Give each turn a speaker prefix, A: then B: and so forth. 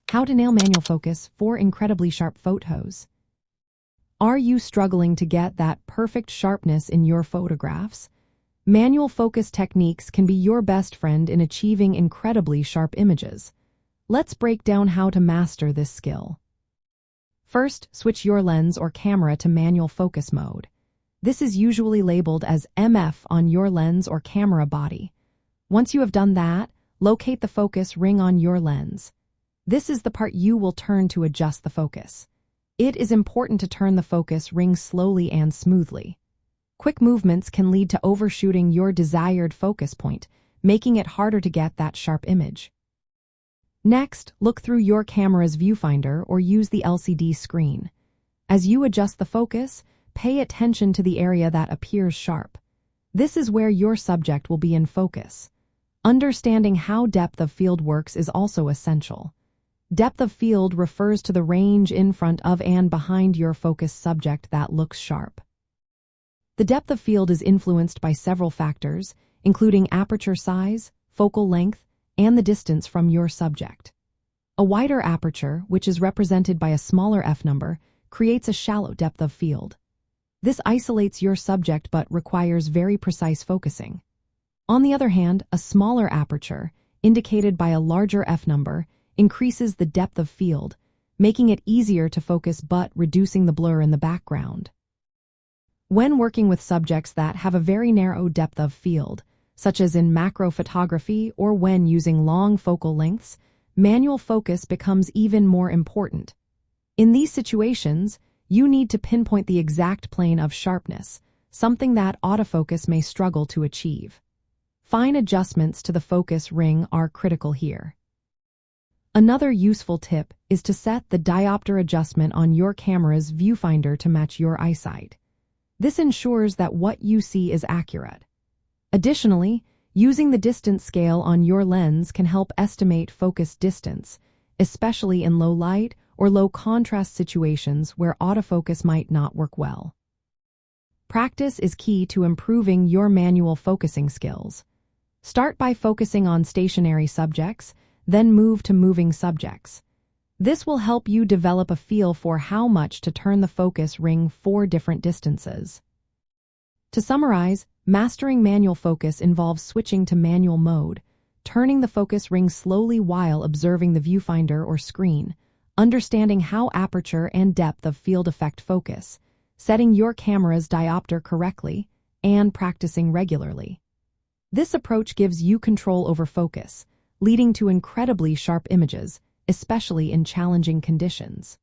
A: How to nail manual focus for incredibly sharp photos. Are you struggling to get that perfect sharpness in your photographs? Manual focus techniques can be your best friend in achieving incredibly sharp images. Let's break down how to master this skill. First, switch your lens or camera to manual focus mode. This is usually labeled as MF on your lens or camera body. Once you have done that, locate the focus ring on your lens. This is the part you will turn to adjust the focus. It is important to turn the focus ring slowly and smoothly. Quick movements can lead to overshooting your desired focus point, making it harder to get that sharp image. Next, look through your camera's viewfinder or use the LCD screen. As you adjust the focus, pay attention to the area that appears sharp. This is where your subject will be in focus. Understanding how depth of field works is also essential. Depth of field refers to the range in front of and behind your focus subject that looks sharp. The depth of field is influenced by several factors, including aperture size, focal length, and the distance from your subject. A wider aperture, which is represented by a smaller f number, creates a shallow depth of field. This isolates your subject but requires very precise focusing. On the other hand, a smaller aperture, indicated by a larger f number, increases the depth of field, making it easier to focus but reducing the blur in the background. When working with subjects that have a very narrow depth of field, such as in macro photography or when using long focal lengths, manual focus becomes even more important. In these situations, you need to pinpoint the exact plane of sharpness, something that autofocus may struggle to achieve. Fine adjustments to the focus ring are critical here. Another useful tip is to set the diopter adjustment on your camera's viewfinder to match your eyesight. This ensures that what you see is accurate. Additionally, using the distance scale on your lens can help estimate focus distance, especially in low light or low contrast situations where autofocus might not work well. Practice is key to improving your manual focusing skills. Start by focusing on stationary subjects, then move to moving subjects. This will help you develop a feel for how much to turn the focus ring for different distances. To summarize, mastering manual focus involves switching to manual mode, turning the focus ring slowly while observing the viewfinder or screen, understanding how aperture and depth of field affect focus, setting your camera's diopter correctly, and practicing regularly. This approach gives you control over focus, leading to incredibly sharp images, especially in challenging conditions.